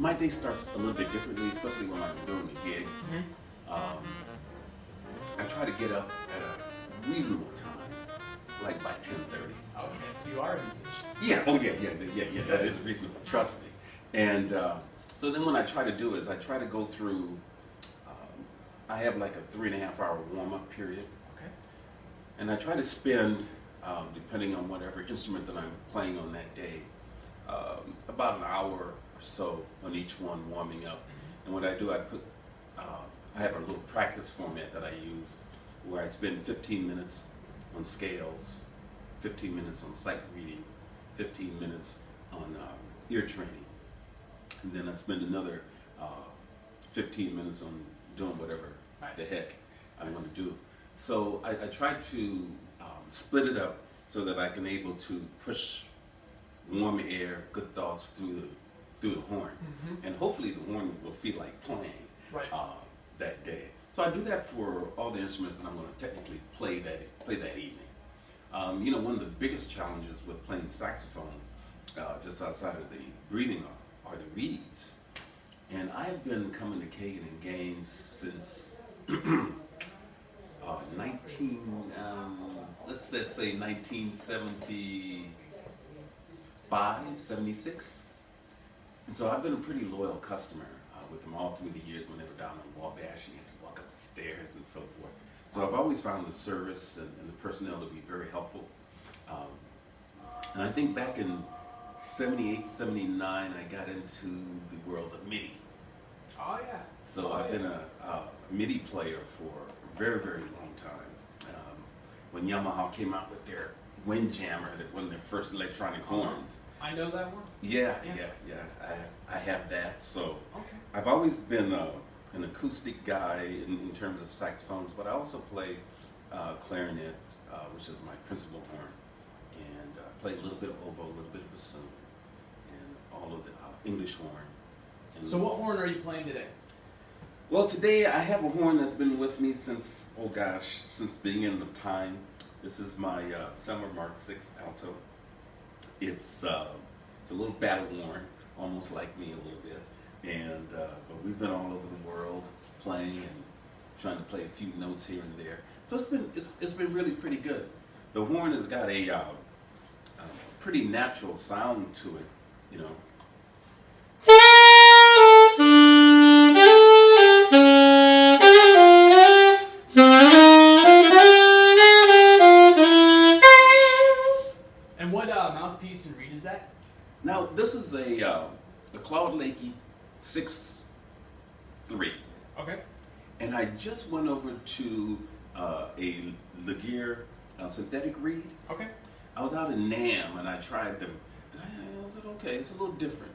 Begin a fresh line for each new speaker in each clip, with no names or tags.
My day starts a little bit differently, especially when I'm doing a gig. I try to get up at a reasonable time, like by 10:30.
Okay, so you are a musician.
Yeah. Oh yeah. That is reasonable. Trust me. And so then what I try to do is I try to go through. I have like a 3.5 hour warm up period.
Okay.
And I try to spend, depending on whatever instrument that I'm playing on that day, about an hour or so on each one warming up. And what I do, I have a little practice format that I use where I spend 15 minutes on scales, 15 minutes on sight reading, 15 minutes on ear training, and then I spend another 15 minutes on doing whatever the heck I want to do. So I try to split it up so that I can able to push warm air, good thoughts through the horn, and hopefully the horn will feel like playing that day. So I do that for all the instruments that I'm going to technically play that evening. One of the biggest challenges with playing saxophone, just outside of the breathing, are the reeds. And I've been coming to Kagan and Gaines since 1975, 76. And so I've been a pretty loyal customer with them all through the years when they were down on Wabash. You had to walk up the stairs and so forth. So I've always found the service and the personnel to be very helpful. And I think back in 78, 79, I got into the world of MIDI.
Oh yeah.
So I've been a MIDI player for a very, very long time. When Yamaha came out with their Windjammer, one of their first electronic horns.
I know that one.
Yeah. I have that. So
Okay.
I've always been an acoustic guy in terms of saxophones, but I also play clarinet, which is my principal horn, and play a little bit of oboe, a little bit of bassoon, and all of the English horn.
So what horn are you playing today?
Well, today I have a horn that's been with me since the beginning of time. This is my Selmer Mark 6 Alto. It's a little battle worn, almost like me a little bit, and but we've been all over the world playing and trying to play a few notes here and there. So it's been really pretty good. The horn has got a pretty natural sound to it, you know.
And what mouthpiece and reed is that?
Now this is a Claude Lakey 6.3.
Okay.
And I just went over to a Legere synthetic reed.
Okay.
I was out in Nam and I tried them. And I said, okay, it's a little different.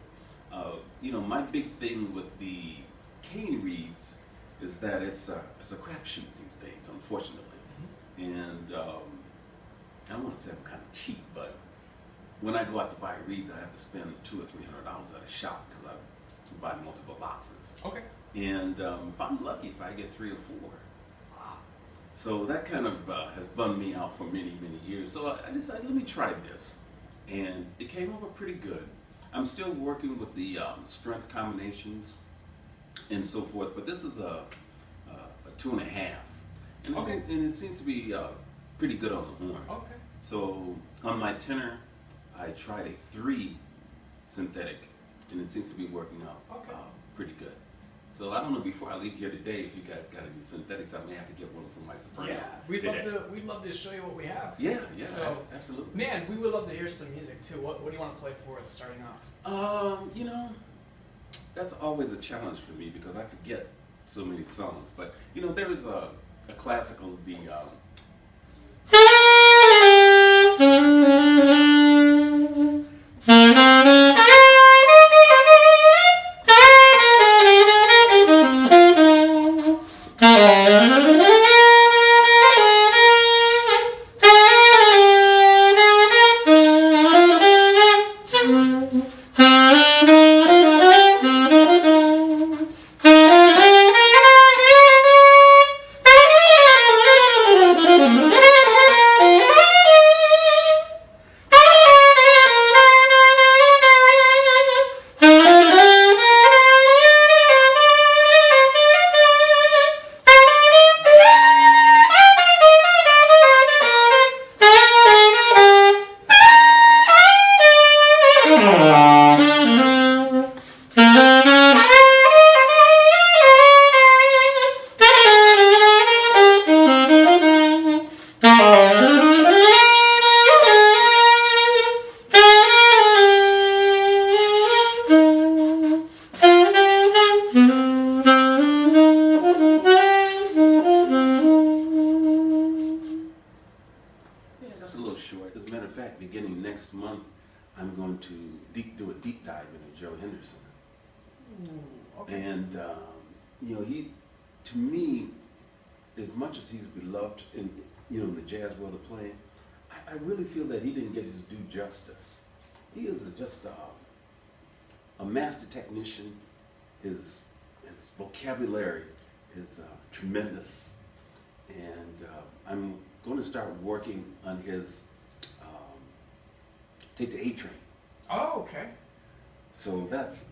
My big thing with the cane reeds is that it's a crapshoot these days, unfortunately. And I don't want to say I'm kind of cheap, but when I go out to buy reeds, I have to spend $200 or $300 at a shop because I buy multiple boxes.
Okay.
And if I'm lucky, if I get 3 or 4.
Wow.
So that kind of has bummed me out for many, many years. So I decided, let me try this. And it came over pretty good. I'm still working with the strength combinations and so forth, but this is a 2.5. And,
Okay.
and it seems to be pretty good on the horn.
Okay.
So on my tenor, I tried a 3 synthetic, and it seems to be working out pretty good. So I don't know, before I leave here today, if you guys got any synthetics, I may have to get one for my soprano.
Yeah, we'd love to show you what we have.
Yeah,
So,
absolutely.
Man, we would love to hear some music too. What do you want to play for us starting off?
That's always a challenge for me because I forget so many songs. But there is a classical, the a matter of fact, beginning next month, I'm going to do a deep dive into Joe Henderson.
Ooh, okay.
And, he, to me, as much as he's beloved in, in the jazz world of playing, I really feel that he didn't get his due justice. He is just a master technician. His vocabulary is tremendous. And I'm going to start working on his Take the A Train.
Oh, okay.
So that's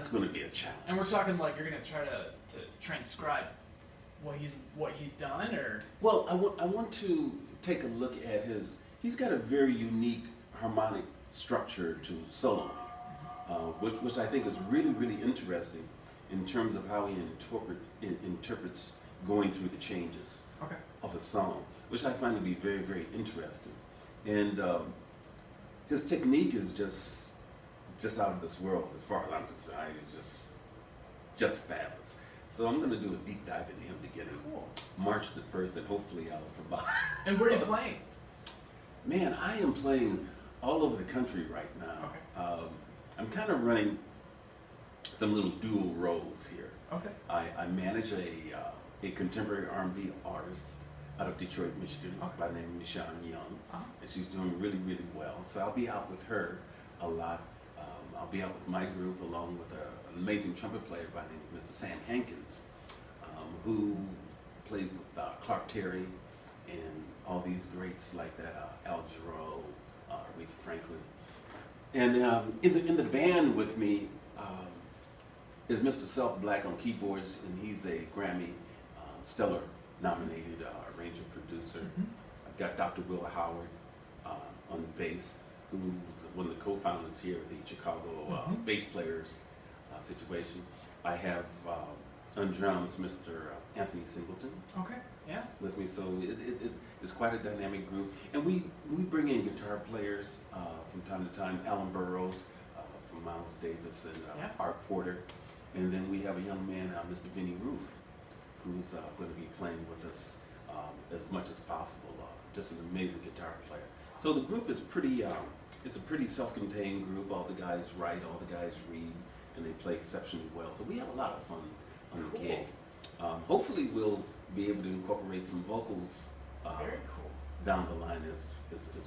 going to be a challenge.
And we're talking like you're gonna try to transcribe what he's done, or
Well, I want to take a look at he's got a very unique harmonic structure to solo, which I think is really, really interesting in terms of how he interprets going through the changes
okay.
of a song, which I find to be very, very interesting. And his technique is just out of this world as far as I'm concerned. He's just fabulous. So I'm going to do a deep dive into him beginning
Cool.
March the 1st, and hopefully I'll survive.
And where are you playing?
Man, I am playing all over the country right now.
Okay.
I'm kind of running some little dual roles here.
Okay.
I manage a contemporary R&B artist out of Detroit, Michigan,
Okay.
by the name of Nishan Young,
Uh-huh.
and she's doing really, really well. So I'll be out with her a lot. I'll be out with my group along with an amazing trumpet player by the name of Mr. Sam Hankins, who played with Clark Terry and all these greats like that, Al Jarreau, Aretha Franklin. And in the band with me is Mr. Self Black on keyboards, and he's a Grammy Stellar nominated arranger producer.
Mm-hmm.
I've got Dr. Will Howard on the bass, who's one of the co-founders here of the Chicago bass players situation. I have on drums Mr. Anthony Singleton
Okay. Yeah.
with me, so it's quite a dynamic group. And we bring in guitar players from time to time, Alan Burroughs from Miles Davis and
Yeah.
Art Porter. And then we have a young man, Mr. Vinny Roof, who's going to be playing with us as much as possible. Just an amazing guitar player. So the group is it's a pretty self-contained group. All the guys write, all the guys read, and they play exceptionally well. So we have a lot of fun on the
Cool.
gig. Hopefully we'll be able to incorporate some vocals
Very cool.
down the line as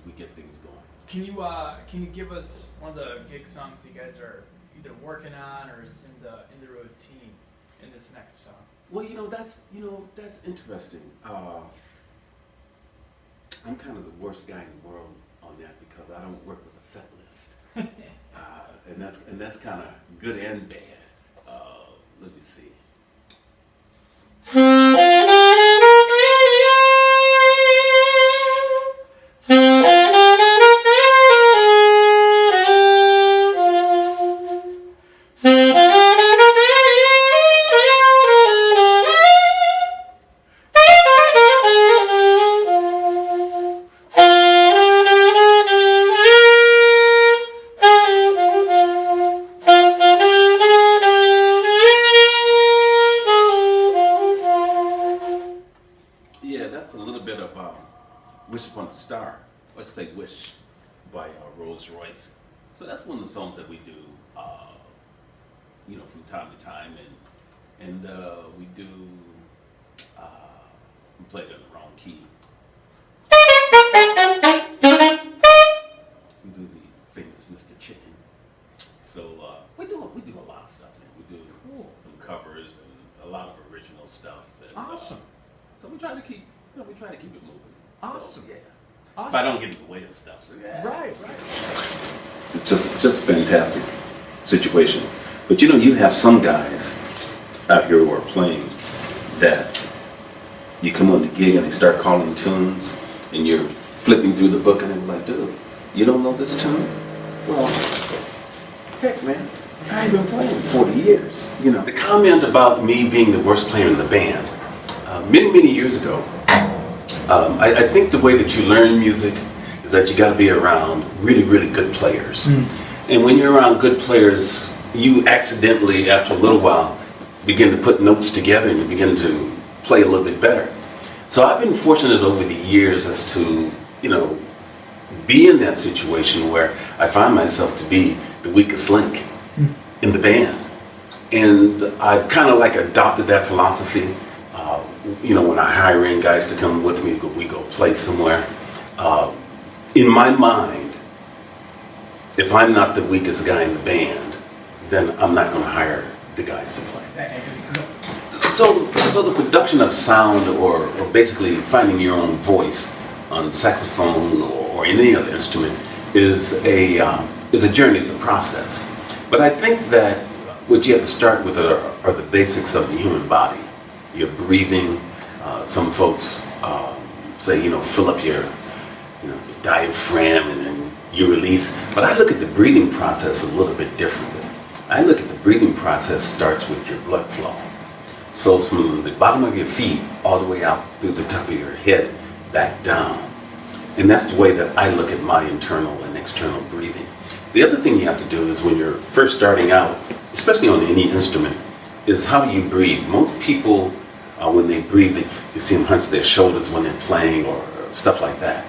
we get things going.
Can you give us one of the gig songs you guys are either working on or is in the routine in this next song?
Well, that's interesting. I'm kind of the worst guy in the world on that because I don't work with a set list, and that's kind of good and bad. Let me see. That's a little bit of Wish Upon a Star, let's say Wish by Rolls Royce. So that's one of the songs that we do, from time to time, and we do, we play it in the wrong key. We do the famous Mr. Chicken. So we do a lot of stuff, man. We do some covers and a lot of original stuff. And,
Awesome.
So we try to keep it moving.
Awesome.
So, yeah.
Awesome.
If I don't get in the way of stuff. Yeah.
Right.
It's just a fantastic situation. But you have some guys out here who are playing that you come on the gig and they start calling tunes and you're flipping through the book and they're like, dude, you don't know this tune? Well, heck, man, I've been playing 40 years. The comment about me being the worst player in the band, many years ago, I think the way that you learn music is that you got to be around really, really good players. And when you're around good players, you accidentally, after a little while, begin to put notes together and you begin to play a little bit better. So I've been fortunate over the years as to, be in that situation where I find myself to be the weakest link in the band. And I've kind of like adopted that philosophy. You know, when I hire in guys to come with me, we go play somewhere. In my mind, if I'm not the weakest guy in the band, then I'm not going to hire the guys to play. So the production of sound, or basically finding your own voice on saxophone or any other instrument, is a journey, is a process. But I think that what you have to start with are the basics of the human body. Your breathing. Some folks say, you know, fill up your diaphragm and then you release. But I look at the breathing process a little bit differently. I look at the breathing process starts with your blood flow. So from the bottom of your feet all the way out through the top of your head, back down. And that's the way that I look at my internal and external breathing. The other thing you have to do is when you're first starting out, especially on any instrument, is how do you breathe? Most people, when they breathe, you see them hunch their shoulders when they're playing or stuff like that.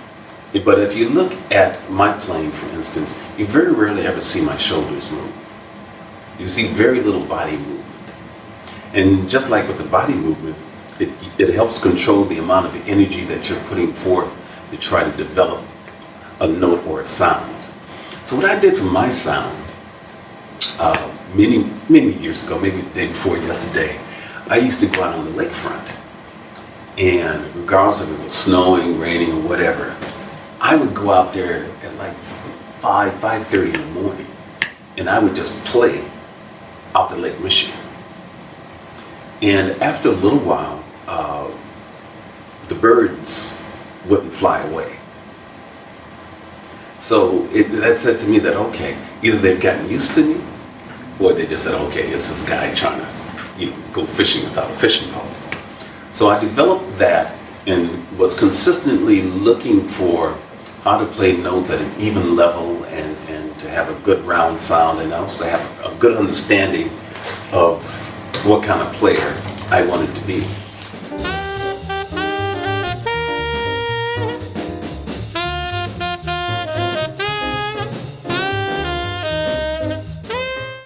But if you look at my playing, for instance, you very rarely ever see my shoulders move. You see very little body movement. And just like with the body movement, it helps control the amount of energy that you're putting forth to try to develop a note or a sound. So what I did for my sound, many years ago, maybe the day before yesterday, I used to go out on the lakefront, and regardless if it was snowing, raining, or whatever, I would go out there at like 5:30 in the morning, and I would just play out the Lake Michigan. And after a little while, the birds wouldn't fly away. So that said to me that, okay, either they've gotten used to me, or they just said, okay, it's this guy trying to go fishing without a fishing pole. So I developed that and was consistently looking for how to play notes at an even level and to have a good round sound, and also to have a good understanding of what kind of player I wanted to be.